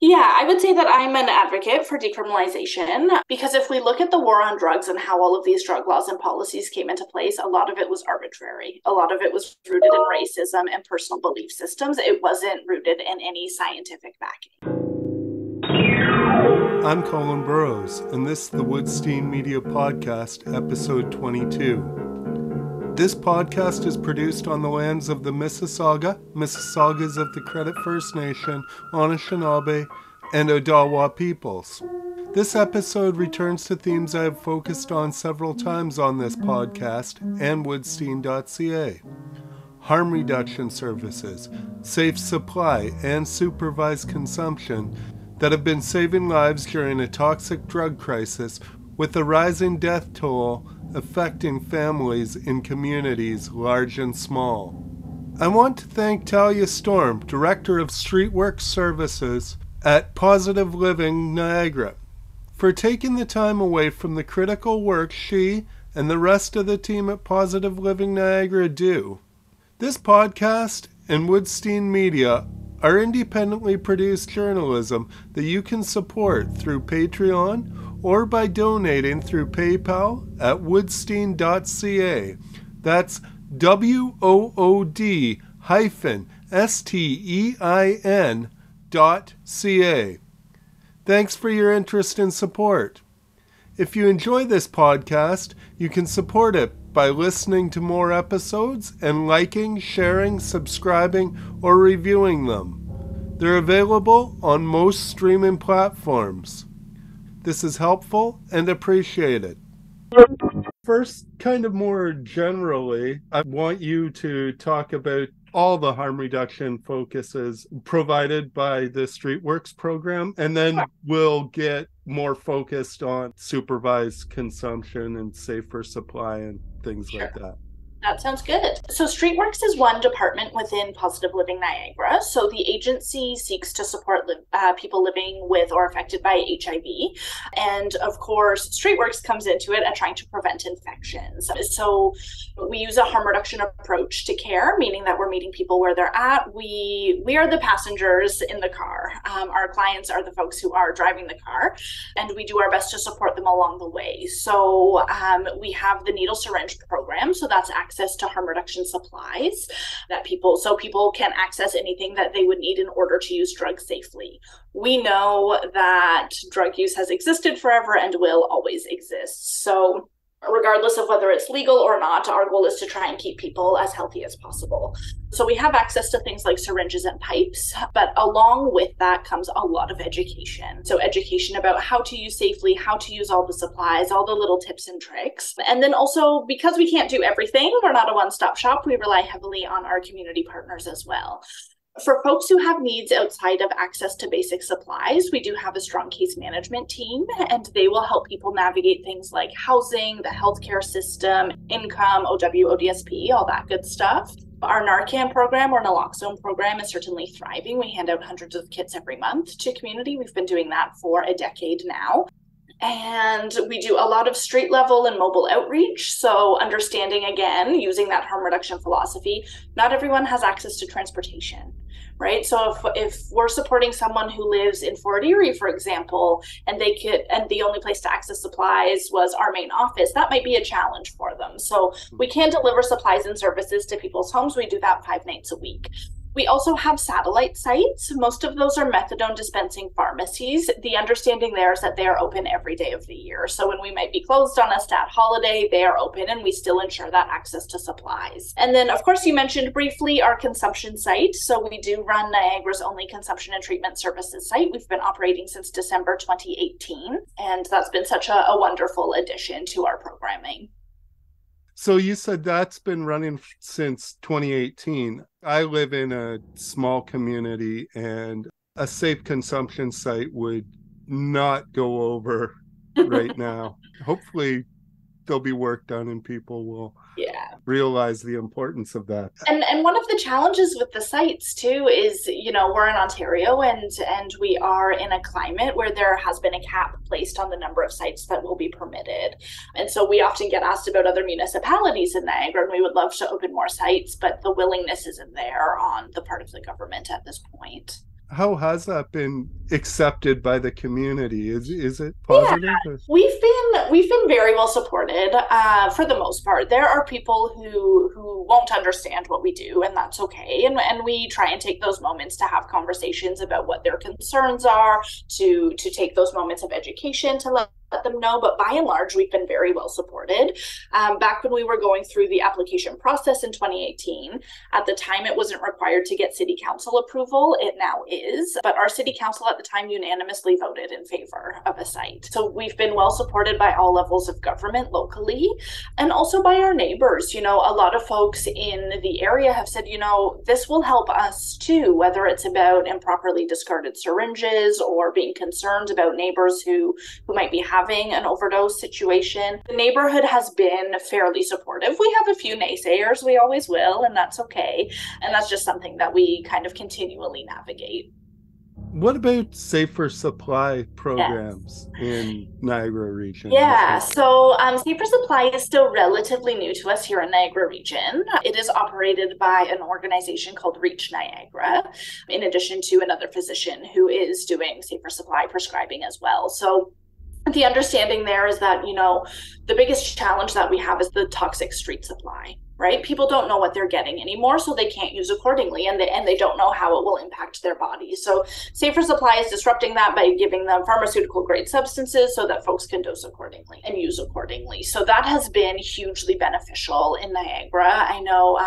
Yeah, I would say that I'm an advocate for decriminalization because if we look at the war on drugs and how all of these drug laws and policies came into place, a lot of it was arbitrary. A lot of it was rooted in racism and personal belief systems. It wasn't rooted in any scientific backing. I'm Colin Burrows, and this is the Woodstein Media Podcast, episode 22. This podcast is produced on the lands of the Mississaugas of the Credit First Nation, Anishinaabe, and Odawa peoples. This episode returns to themes I have focused on several times on this podcast and woodstein.ca. Harm reduction services, safe supply, and supervised consumption that have been saving lives during a toxic drug crisis with a rising death toll affecting families in communities large and small. I want to thank Talia Storm, Director of StreetWorks Services at Positive Living Niagara, for taking the time away from the critical work she and the rest of the team at Positive Living Niagara do. This podcast and Woodstein Media are independently produced journalism that you can support through Patreon or by donating through PayPal at woodstein.ca. That's WOOD-STEIN.ca. Thanks for your interest and support. If you enjoy this podcast, you can support it by listening to more episodes and liking, sharing, subscribing, or reviewing them. They're available on most streaming platforms. This is helpful and appreciated. First, kind of more generally, I want you to talk about all the harm reduction focuses provided by the StreetWorks program, and then we'll get more focused on supervised consumption and safer supply and things like that. That sounds good. So StreetWorks is one department within Positive Living Niagara. So the agency seeks to support people living with or affected by HIV. And of course, StreetWorks comes into it at trying to prevent infections. So we use a harm reduction approach to care, meaning that we're meeting people where they're at. We are the passengers in the car. Our clients are the folks who are driving the car, and we do our best to support them along the way. So we have the needle syringe program. So that's access to harm reduction supplies that people can access anything that they would need in order to use drugs safely. We know that drug use has existed forever and will always exist. So regardless of whether it's legal or not, our goal is to try and keep people as healthy as possible. So we have access to things like syringes and pipes, but along with that comes a lot of education. So education about how to use safely, how to use all the supplies, all the little tips and tricks. And then also, because we can't do everything, we're not a one-stop shop, we rely heavily on our community partners as well. For folks who have needs outside of access to basic supplies, we do have a strong case management team, and they will help people navigate things like housing, the healthcare system, income, OW, ODSP, all that good stuff. Our Narcan program or naloxone program is certainly thriving. We hand out hundreds of kits every month to community. We've been doing that for a decade now. And we do a lot of street level and mobile outreach. So understanding, again, using that harm reduction philosophy, not everyone has access to transportation, right? So if we're supporting someone who lives in Fort Erie, for example, and the only place to access supplies was our main office, that might be a challenge for them. So we can deliver supplies and services to people's homes. We do that 5 nights a week. We also have satellite sites. Most of those are methadone dispensing pharmacies. The understanding there is that they are open every day of the year. So when we might be closed on a stat holiday, they are open and we still ensure that access to supplies. And then, of course, you mentioned briefly our consumption site. So we do run Niagara's only consumption and treatment services site. We've been operating since December 2018, and that's been such a wonderful addition to our programming. So you said that's been running since 2018. I live in a small community, and a safe consumption site would not go over right now. Hopefully there'll be work done and people will realize the importance of that. And one of the challenges with the sites too is, we're in Ontario and we are in a climate where there has been a cap placed on the number of sites that will be permitted. And so we often get asked about other municipalities in Niagara, and we would love to open more sites, but the willingness isn't there on the part of the government at this point. how has that been accepted by the community? Is it Yeah, positive? we've been very well supported for the most part. There are people who won't understand what we do, and that's okay. And we try and take those moments to have conversations about what their concerns are, to take those moments of education to let them know. But by and large, we've been very well supported. Back when we were going through the application process in 2018, at the time it wasn't required to get city council approval. It now is, but our city council at the time unanimously voted in favor of a site. So we've been well supported by all levels of government locally, and also by our neighbors. You know, a lot of folks in the area have said, you know, this will help us too, whether it's about improperly discarded syringes or being concerned about neighbors who might be having an overdose situation. The neighborhood has been fairly supportive. We have a few naysayers, we always will, and that's okay. And that's just something that we kind of continually navigate. What about safer supply programs in Niagara region? Yeah, so safer supply is still relatively new to us here in Niagara region. It is operated by an organization called Reach Niagara, in addition to another physician who is doing safer supply prescribing as well. So the understanding there is that, you know, the biggest challenge that we have is the toxic street supply, right? People don't know what they're getting anymore, so they can't use accordingly, and they don't know how it will impact their bodies. So safer supply is disrupting that by giving them pharmaceutical grade substances so that folks can dose accordingly and use accordingly. So that has been hugely beneficial in Niagara. I know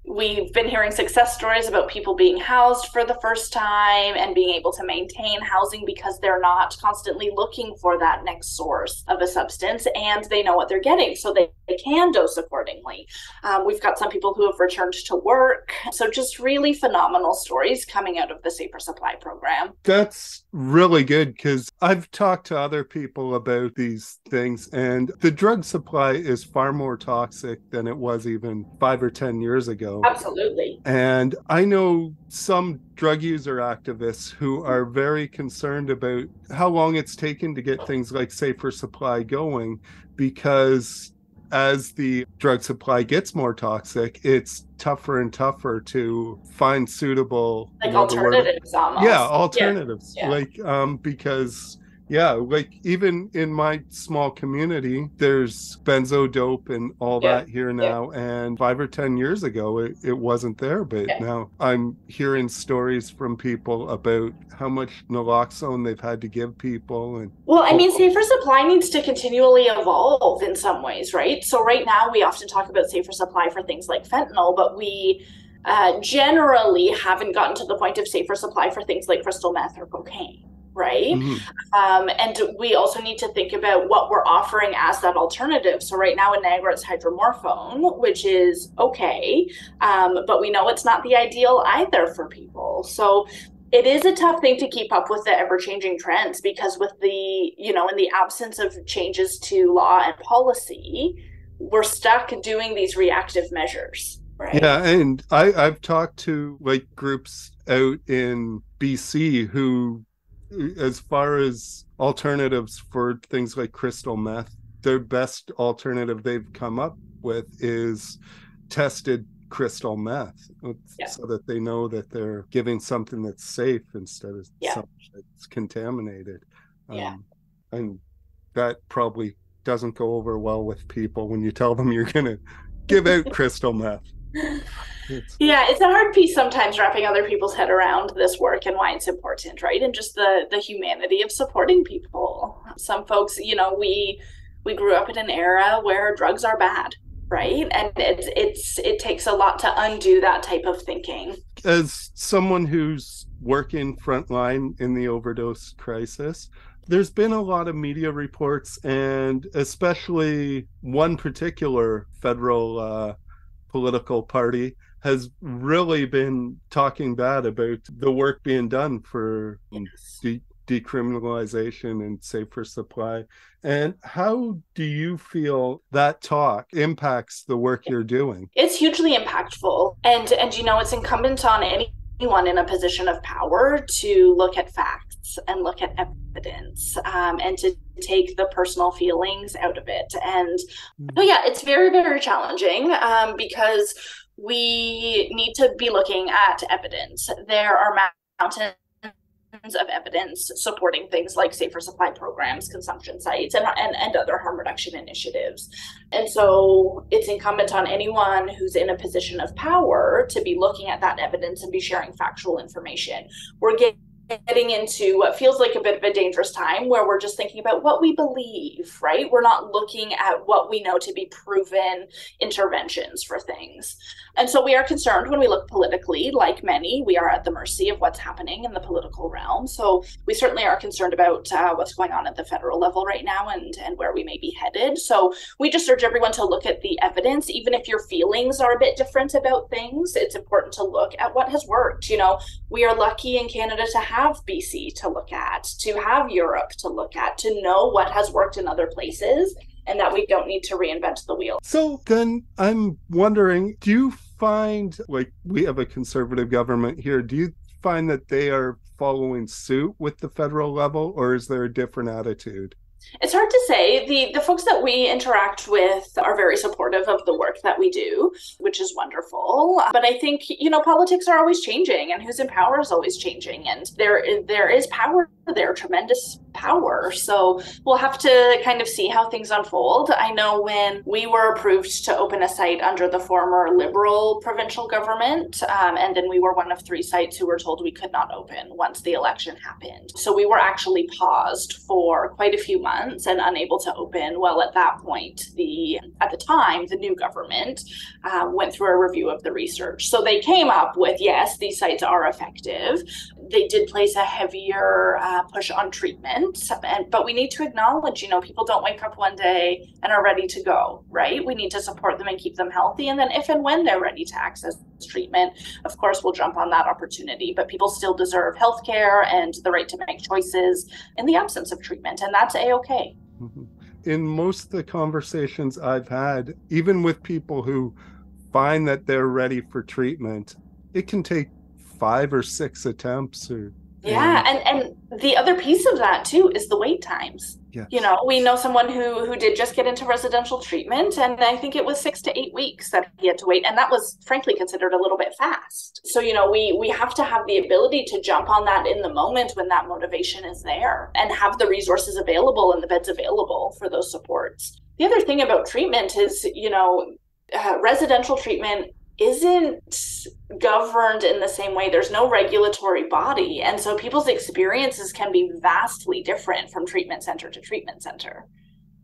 we've been hearing success stories about people being housed for the first time and being able to maintain housing because they're not constantly looking for that next source of a substance, and they know what they're getting, so they can dose accordingly. We've got some people who have returned to work. So just really phenomenal stories coming out of the Safer Supply program. That's really good, because I've talked to other people about these things, and the drug supply is far more toxic than it was even 5 or 10 years ago. Absolutely. And I know some drug user activists who are very concerned about how long it's taken to get things like safer supply going, because as the drug supply gets more toxic, it's tougher and tougher to find suitable, alternatives almost. Yeah, alternatives. Yeah. Because even in my small community, there's benzodope and all that here now. And 5 or 10 years ago, it wasn't there. But now I'm hearing stories from people about how much naloxone they've had to give people. Well, I mean, safer supply needs to continually evolve in some ways, right? So right now, we often talk about safer supply for things like fentanyl, but we generally haven't gotten to the point of safer supply for things like crystal meth or cocaine. Right. Mm-hmm. And we also need to think about what we're offering as that alternative. So right now in Niagara, it's hydromorphone, which is okay. But we know it's not the ideal either for people. So it is a tough thing to keep up with the ever-changing trends, because with in the absence of changes to law and policy, we're stuck doing these reactive measures. Right? Yeah. And I've talked to groups out in BC who, as far as alternatives for things like crystal meth, their best alternative they've come up with is tested crystal meth, so that they know that they're giving something that's safe instead of something that's contaminated. And that probably doesn't go over well with people when you tell them you're going to give out crystal meth. It's a hard piece sometimes, wrapping other people's head around this work and why it's important, right? And just the humanity of supporting people. Some folks, we grew up in an era where drugs are bad, right? And it takes a lot to undo that type of thinking. As someone who's working frontline in the overdose crisis, there's been a lot of media reports, and especially one particular federal political party has really been talking bad about the work being done for decriminalization and safer supply. And how do you feel that talk impacts the work you're doing? It's hugely impactful. And it's incumbent on anyone in a position of power to look at facts and look at evidence, and to take the personal feelings out of it. And it's very, very challenging, because we need to be looking at evidence. There are mountains of evidence supporting things like safer supply programs, consumption sites, and other harm reduction initiatives. And so it's incumbent on anyone who's in a position of power to be looking at that evidence and be sharing factual information. We're getting into what feels like a bit of a dangerous time where we're just thinking about what we believe, right? We're not looking at what we know to be proven interventions for things. And so we are concerned when we look politically. Like many, we are at the mercy of what's happening in the political realm. So we certainly are concerned about what's going on at the federal level right now and where we may be headed. So we just urge everyone to look at the evidence. Even if your feelings are a bit different about things, it's important to look at what has worked. You know, we are lucky in Canada to have BC to look at, to have Europe to look at, to know what has worked in other places, and that we don't need to reinvent the wheel. So then I'm wondering, do you find, like, we have a conservative government here, do you find that they are following suit with the federal level, or is there a different attitude? It's hard to say. The folks that we interact with are very supportive of the work that we do, which is wonderful. But I think, you know, politics are always changing, and who's in power is always changing. And there is power there, tremendous power. So we'll have to kind of see how things unfold. I know when we were approved to open a site under the former Liberal provincial government, and then we were one of 3 sites who were told we could not open once the election happened. So we were actually paused for quite a few months and unable to open. Well, at that point, at the time, the new government went through a review of the research. So they came up with, yes, these sites are effective. They did place a heavier push on treatment, but we need to acknowledge, you know, people don't wake up one day and are ready to go, right? We need to support them and keep them healthy. And then if and when they're ready to access treatment, of course, we'll jump on that opportunity. But people still deserve healthcare and the right to make choices in the absence of treatment. And that's A-okay. Mm-hmm. In most of the conversations I've had, even with people who find that they're ready for treatment, it can take 5 or 6 attempts. Yeah, and the other piece of that too is the wait times. Yes. You know, we know someone who did just get into residential treatment, and I think it was 6 to 8 weeks that he had to wait, and that was frankly considered a little bit fast. So, you know, we have to have the ability to jump on that in the moment when that motivation is there, and have the resources available and the beds available for those supports. The other thing about treatment is, you know, residential treatment isn't governed in the same way. There's no regulatory body. And so people's experiences can be vastly different from treatment center to treatment center.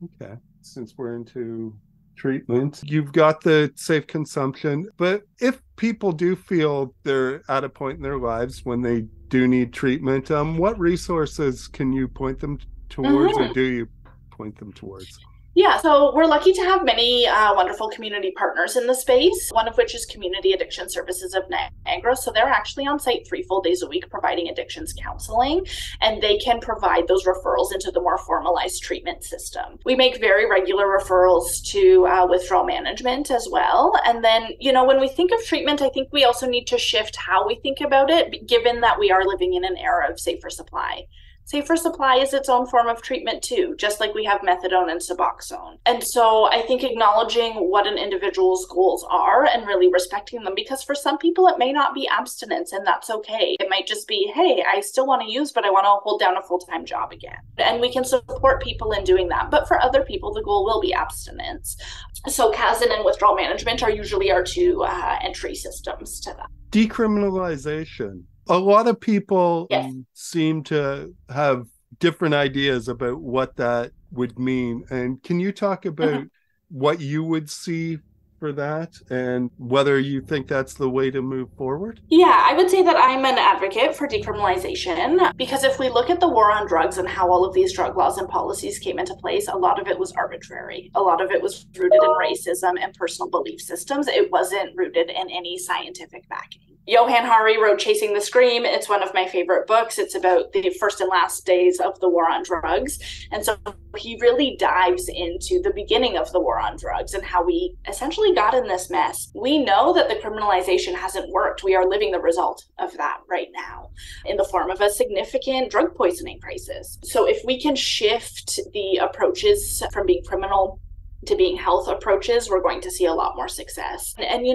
Okay. Since we're into treatment, you've got the safe consumption. But if people do feel they're at a point in their lives when they do need treatment, what resources can you point them towards, or do you point them towards? Yeah, so we're lucky to have many wonderful community partners in the space, one of which is Community Addiction Services of Niagara. So they're actually on site 3 full days a week providing addictions counseling, and they can provide those referrals into the more formalized treatment system. We make very regular referrals to withdrawal management as well. And then, you know, when we think of treatment, I think we also need to shift how we think about it, given that we are living in an era of safer supply. Safer supply is its own form of treatment too, just like we have methadone and Suboxone. And so I think acknowledging what an individual's goals are and really respecting them, because for some people it may not be abstinence, and that's okay. It might just be, hey, I still want to use, but I want to hold down a full-time job again. And we can support people in doing that. But for other people, the goal will be abstinence. So CASN and withdrawal management are usually our 2 entry systems to that. Decriminalization. A lot of people Yes. seem to have different ideas about what that would mean. And can you talk about what you would see for that and whether you think that's the way to move forward? Yeah, I would say that I'm an advocate for decriminalization, because if we look at the war on drugs and how all of these drug laws and policies came into place, a lot of it was arbitrary. A lot of it was rooted in racism and personal belief systems. It wasn't rooted in any scientific backing. Johann Hari wrote Chasing the Scream. It's one of my favorite books. It's about the first and last days of the war on drugs. And so he really dives into the beginning of the war on drugs and how we essentially got in this mess. We know that the criminalization hasn't worked. We are living the result of that right now in the form of a significant drug poisoning crisis. So if we can shift the approaches from being criminal to being health approaches, we're going to see a lot more success. And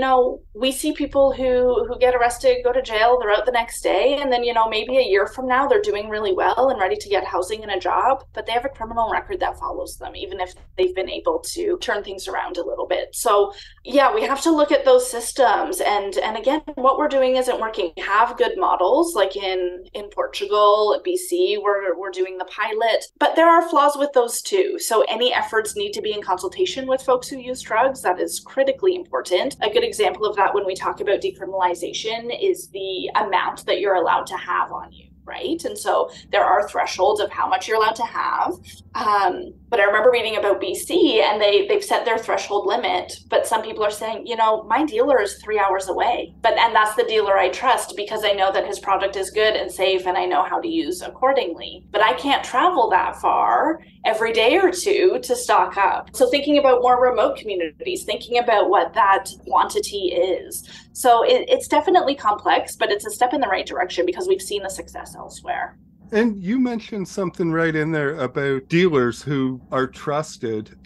we see people who get arrested, go to jail, they're out the next day, and then, maybe a year from now, they're doing really well and ready to get housing and a job, but they have a criminal record that follows them, even if they've been able to turn things around a little bit. So yeah, we have to look at those systems. And again, what we're doing isn't working. We have good models, like in Portugal, BC, we're doing the pilot, but there are flaws with those too. So any efforts need to be in consultation with folks who use drugs. That is critically important. A good example of that when we talk about decriminalization is the amount that you're allowed to have on you, right? And so there are thresholds of how much you're allowed to have. But I remember reading about BC, and they've set their threshold limit, but some people are saying, my dealer is 3 hours away, and that's the dealer I trust because I know that his product is good and safe and I know how to use accordingly. But I can't travel that far every day or two to stock up. So thinking about more remote communities, thinking about what that quantity is. So it's definitely complex, but it's a step in the right direction because we've seen the success elsewhere. And you mentioned something right in there about dealers who are trusted.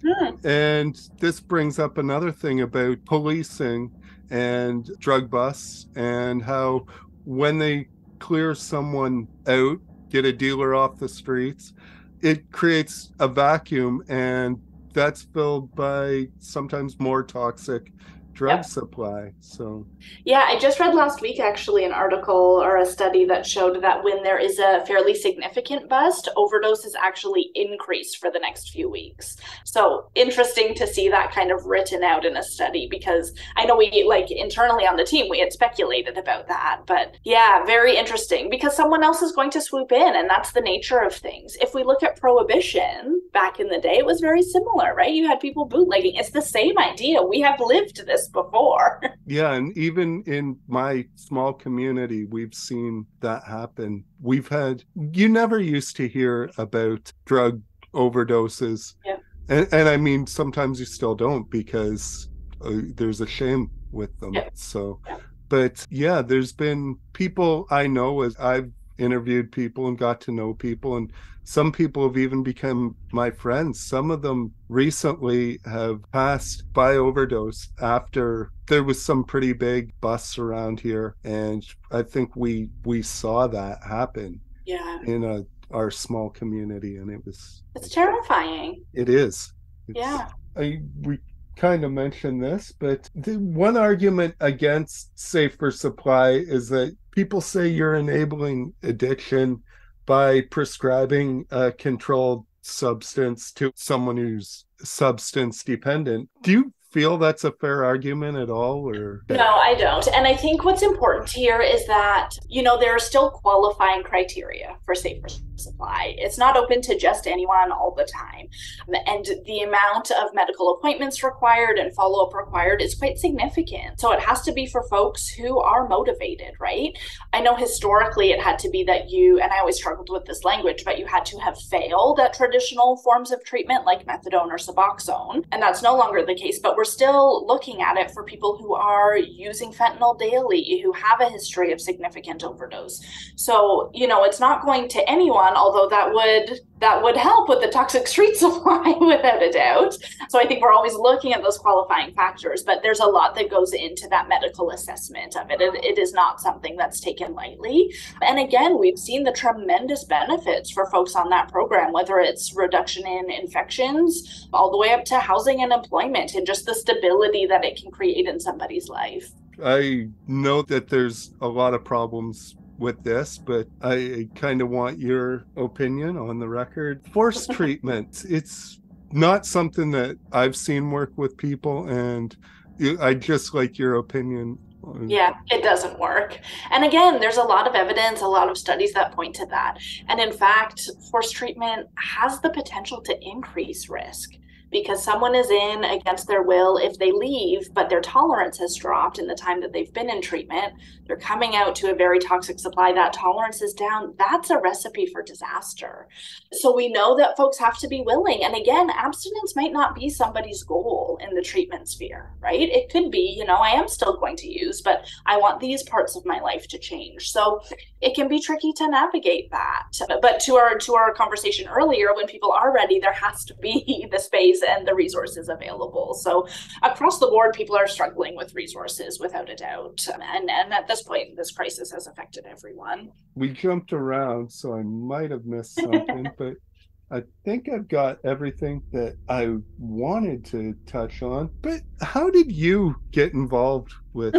And this brings up another thing about policing and drug busts and how when they clear someone out, get a dealer off the streets, it creates a vacuum, and that's filled by sometimes more toxic drug supply. So yeah, I just read last week actually an article or a study that showed that when there is a fairly significant bust, overdoses actually increase for the next few weeks. So interesting to see that kind of written out in a study, because I know we internally on the team, we had speculated about that, but yeah, very interesting because someone else is going to swoop in, and that's the nature of things. If we look at prohibition back in the day, it was very similar, right? You had people bootlegging. It's the same idea. We have lived this before. Yeah, and even in my small community, we've seen that happen. You never used to hear about drug overdoses. Yeah. And I mean, sometimes you still don't because there's a shame with them. Yeah. So, but yeah, there's been people I know as I've interviewed people and got to know people, and some people have even become my friends. Some of them recently have passed by overdose after there was some pretty big busts around here, and I think we saw that happen in our small community, and it's terrifying. It is. We kind of mentioned this, but the one argument against safer supply is that people say you're enabling addiction by prescribing a controlled substance to someone who's substance dependent. Do you feel that's a fair argument at all? Or no, I don't. And I think what's important here is that, there are still qualifying criteria for safer supply. It's not open to just anyone all the time. And the amount of medical appointments required and follow-up required is quite significant. So it has to be for folks who are motivated, right? I know historically it had to be that and I always struggled with this language, but you had to have failed at traditional forms of treatment like methadone or Suboxone. And that's no longer the case, but we're still looking at it for people who are using fentanyl daily, who have a history of significant overdose. So, it's not going to anyone, although that would help with the toxic street supply without a doubt. So I think we're always looking at those qualifying factors, but there's a lot that goes into that medical assessment of it. It is not something that's taken lightly. And again, we've seen the tremendous benefits for folks on that program, whether it's reduction in infections all the way up to housing and employment, and just the stability that it can create in somebody's life. I know that there's a lot of problems with this, but I kind of want your opinion on the record. Forced treatment, it's not something that I've seen work with people, and I just like your opinion. Yeah, it doesn't work. And again, there's a lot of evidence, a lot of studies that point to that. And in fact, forced treatment has the potential to increase risk, because someone is in against their will. If they leave, but their tolerance has dropped in the time that they've been in treatment, they're coming out to a very toxic supply, that tolerance is down, that's a recipe for disaster. So we know that folks have to be willing. And again, abstinence might not be somebody's goal in the treatment sphere, right? It could be, I am still going to use, but I want these parts of my life to change. So it can be tricky to navigate that. But to our conversation earlier, when people are ready, there has to be the space ways and the resources available. So across the board, people are struggling with resources without a doubt. And at this point, this crisis has affected everyone. We jumped around, so I might have missed something, but I think I've got everything that I wanted to touch on. But how did you get involved with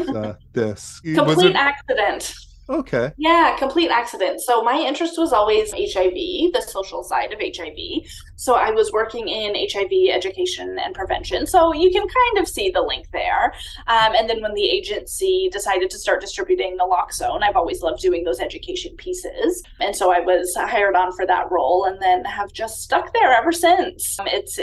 this? Complete accident. Okay. Yeah, complete accident. So my interest was always HIV, the social side of HIV. So I was working in HIV education and prevention. So you can kind of see the link there. And then when the agency decided to start distributing naloxone, I've always loved doing those education pieces. And so I was hired on for that role and then have just stuck there ever since. It's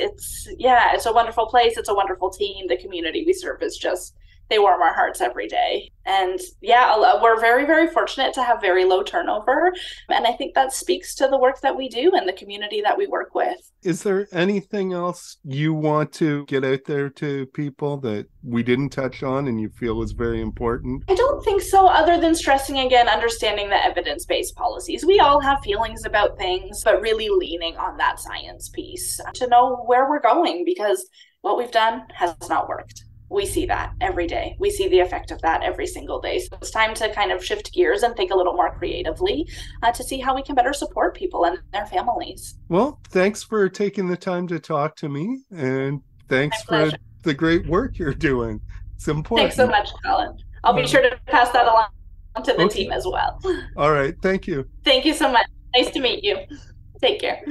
a wonderful place. It's a wonderful team. The community we serve is just, they warm our hearts every day. And yeah, we're very, very fortunate to have very low turnover. And I think that speaks to the work that we do and the community that we work with. Is there anything else you want to get out there to people that we didn't touch on and you feel is very important? I don't think so, other than stressing again, understanding the evidence-based policies. We all have feelings about things, but really leaning on that science piece to know where we're going, because what we've done has not worked. We see that every day. We see the effect of that every single day. So it's time to kind of shift gears and think a little more creatively to see how we can better support people and their families. Well, thanks for taking the time to talk to me, and thanks for the great work you're doing. It's important. Thanks so much, Colin. I'll be sure to pass that along to the team as well. All right. Thank you. Thank you so much. Nice to meet you. Take care.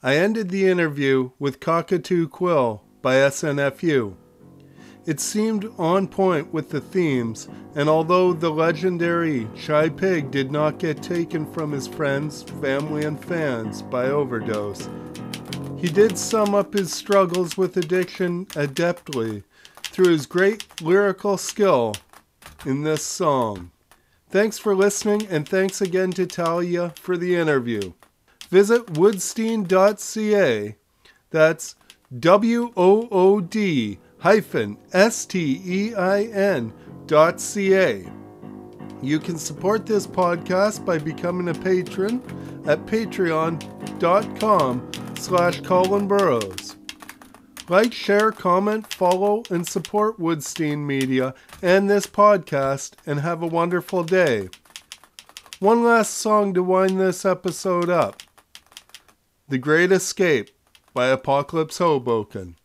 I ended the interview with Cockatoo Quill by SNFU. It seemed on point with the themes, and although the legendary Shy Pig did not get taken from his friends, family, and fans by overdose, he did sum up his struggles with addiction adeptly through his great lyrical skill in this song. Thanks for listening, and thanks again to Talia for the interview. Visit woodstein.ca, that's WOOD-STEIN.ca woodstein-stein.ca. You can support this podcast by becoming a patron at patreon.com/Colin Burrows. Like, share, comment, follow, and support Woodstein Media and this podcast, and have a wonderful day. One last song to wind this episode up. The Great Escape by Apocalypse Hoboken.